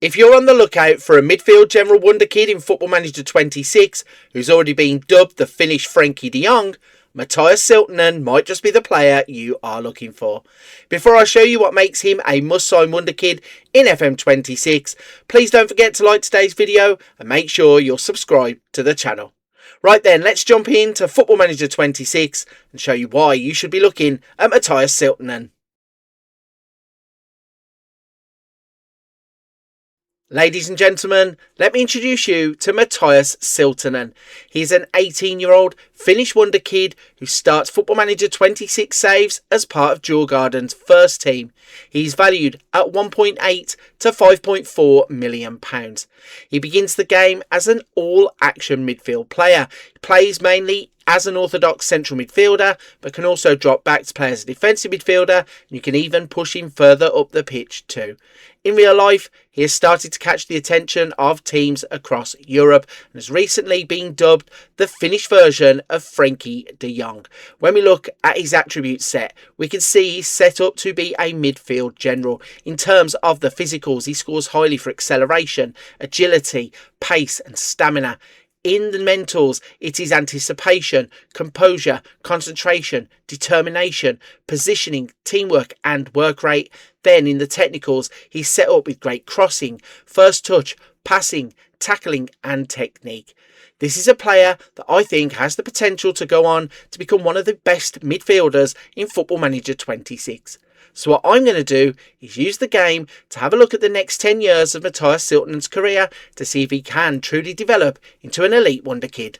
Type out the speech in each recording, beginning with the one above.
If you're on the lookout for a midfield general wonderkid in Football Manager 26 who's already been dubbed the Finnish Frenkie de Jong, Matias Siltanen might just be the player you are looking for. Before I show you what makes him a must-sign wonderkid in FM26, please don't forget to like today's video and make sure you're subscribed to the channel. Right then, let's jump into Football Manager 26 and show you why you should be looking at Matias Siltanen. Ladies and gentlemen, let me introduce you to Matias Siltanen. He's an 18-year-old Finnish wonderkid who starts Football Manager 26 saves as part of Djurgardens' first team. He's valued at £1.8 to £5.4 million. He begins the game as an all-action midfield player. He plays mainly as an orthodox central midfielder, but can also drop back to play as a defensive midfielder, and you can even push him further up the pitch too. In real life, he has started to catch the attention of teams across Europe and has recently been dubbed the Finnish version of Frenkie de Jong. When we look at his attribute set, we can see he's set up to be a midfield general. In terms of the physicals, he scores highly for acceleration, agility, pace and stamina. In the mentals, it is anticipation, composure, concentration, determination, positioning, teamwork and work rate. Then in the technicals, he's set up with great crossing, first touch, passing, tackling and technique. This is a player that I think has the potential to go on to become one of the best midfielders in Football Manager 26. So what I'm going to do is use the game to have a look at the next 10 years of Matias Siltanen's career to see if he can truly develop into an elite wonderkid.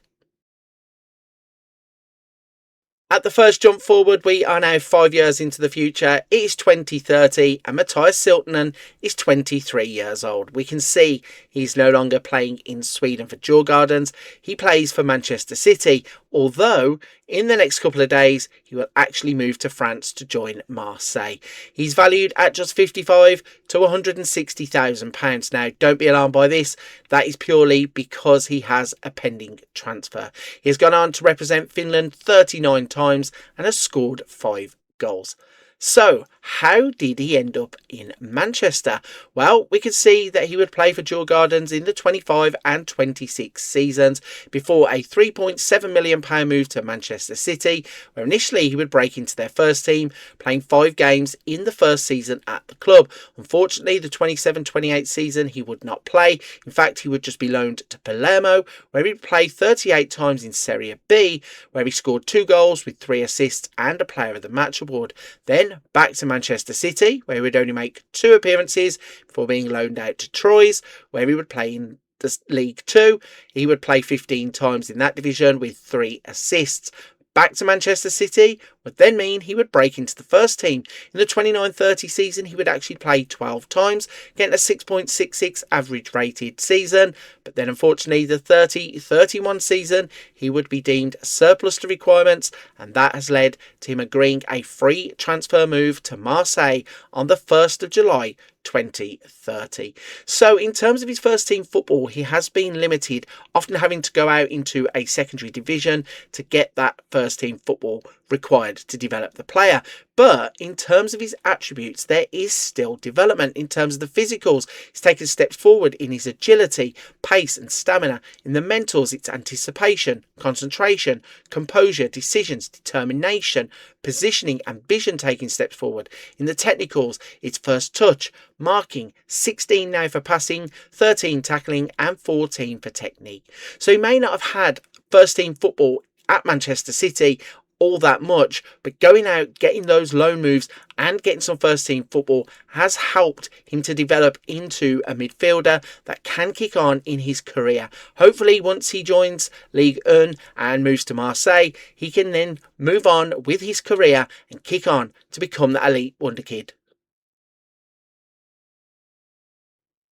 At the first jump forward, we are now 5 years into the future. It is 2030 and Matias Siltanen is 23 years old. We can see he's no longer playing in Sweden for Djurgardens. He plays for Manchester City, although in the next couple of days he will actually move to France to join Marseille. He's valued at just £55 to £160,000. Now, don't be alarmed by this. That is purely because he has a pending transfer. He has gone on to represent Finland 39 times and has scored 5 goals. So, how did he end up in Manchester? Well, we could see that he would play for Djurgardens in the 25 and 26 seasons before a £3.7 million move to Manchester City, where initially he would break into their first team, playing 5 games in the first season at the club. Unfortunately, the 27-28 season he would not play. In fact, he would just be loaned to Palermo, where he would play 38 times in Serie B, where he scored 2 goals with 3 assists and a Player of the Match award. Then back to Manchester City, where he would only make 2 appearances before being loaned out to Troyes, where he would play in the League 2. He would play 15 times in that division with 3 assists. Back to Manchester City would then mean he would break into the first team. In the 29-30 season, he would actually play 12 times, getting a 6.66 average rated season. But then unfortunately, the 30-31 season, he would be deemed surplus to requirements, and that has led to him agreeing a free transfer move to Marseille on the 1st of July 2030. So in terms of his first team football, he has been limited, often having to go out into a secondary division to get that first team football required to develop the player. But in terms of his attributes, there is still development. In terms of the physicals, he's taken steps forward in his agility, pace and stamina. In the mentals, it's anticipation, concentration, composure, decisions, determination, positioning and vision, taking steps forward. In the technicals, it's first touch, marking, 16 now for passing, 13 tackling and 14 for technique. So he may not have had first team football at Manchester City all that much, but going out, getting those loan moves and getting some first team football has helped him to develop into a midfielder that can kick on in his career. Hopefully once he joins Ligue 1 and moves to Marseille, he can then move on with his career and kick on to become the elite wonderkid.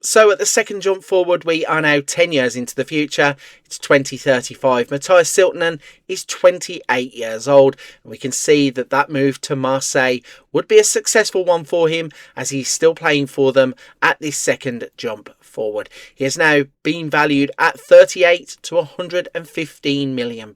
So at the second jump forward, we are now 10 years into the future. It's 2035. Matias Siltanen is 28 years old, and we can see that that move to Marseille would be a successful one for him, as he's still playing for them at this second jump forward. He has now been valued at 38 to £115 million,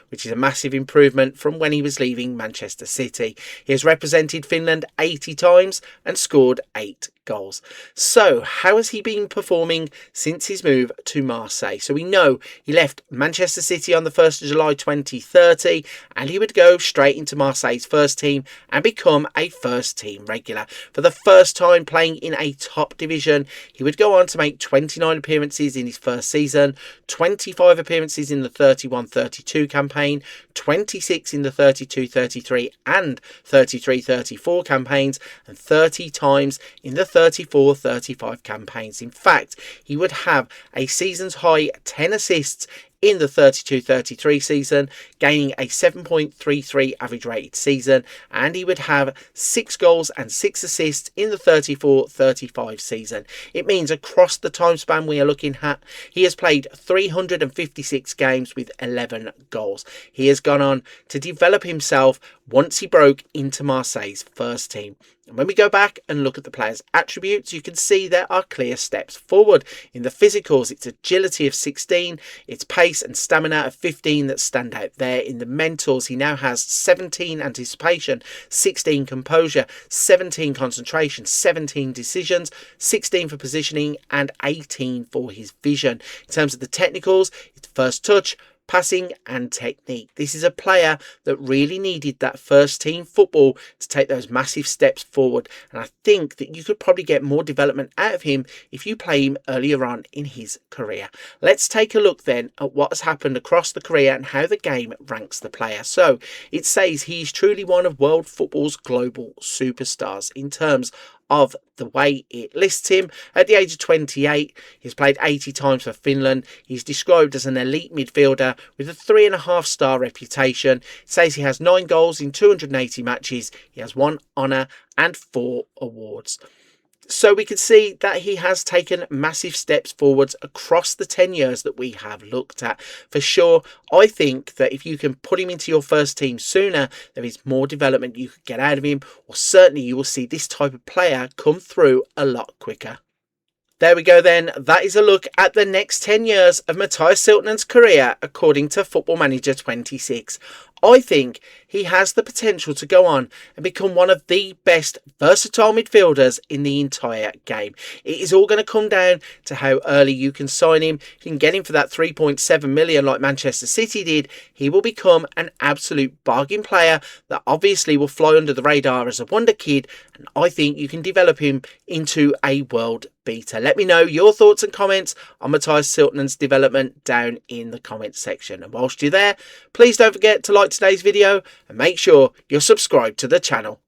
which is a massive improvement from when he was leaving Manchester City. He has represented Finland 80 times and scored 8 goals. So, how how has he been performing since his move to Marseille? So we know he left Manchester City on the 1st of July 2030, and he would go straight into Marseille's first team and become a first team regular. For the first time playing in a top division, he would go on to make 29 appearances in his first season, 25 appearances in the 31-32 campaign, 26 in the 32-33 and 33-34 campaigns, and 30 times in the 34-35 campaigns. In fact, he would have a season's high 10 assists in the 32-33 season, gaining a 7.33 average rated season, and he would have 6 goals and 6 assists in the 34-35 season. It means across the time span we are looking at, he has played 356 games with 11 goals. He has gone on to develop himself once he broke into Marseille's first team. And when we go back and look at the player's attributes, you can see there are clear steps forward. In the physicals, it's agility of 16, it's pace and stamina of 15 that stand out there. In the mentals, he now has 17 anticipation, 16 composure, 17 concentration, 17 decisions, 16 for positioning and 18 for his vision. In terms of the technicals, it's first touch, passing and technique. This is a player that really needed that first team football to take those massive steps forward, and I think that you could probably get more development out of him if you play him earlier on in his career. Let's take a look then at what has happened across the career and how the game ranks the player. So it says he's truly one of world football's global superstars in terms of the way it lists him. At the age of 28, he's played 80 times for Finland. He's described as an elite midfielder with a 3.5-star reputation. It says he has 9 goals in 280 matches. He has 1 honour and 4 awards. So we can see that he has taken massive steps forwards across the 10 years that we have looked at. For sure, I think that if you can put him into your first team sooner, there is more development you could get out of him, or certainly you will see this type of player come through a lot quicker. There we go then, that is a look at the next 10 years of Matias Siltanen's career according to Football Manager 26. I think he has the potential to go on and become one of the best versatile midfielders in the entire game. It is all going to come down to how early you can sign him. If you can get him for that 3.7 million like Manchester City did, he will become an absolute bargain player that obviously will fly under the radar as a Wonderkid, and I think you can develop him into a world beater. Let me know your thoughts and comments on Matias Siltanen's development down in the comments section. And whilst you're there, please don't forget to like today's video and make sure you're subscribed to the channel.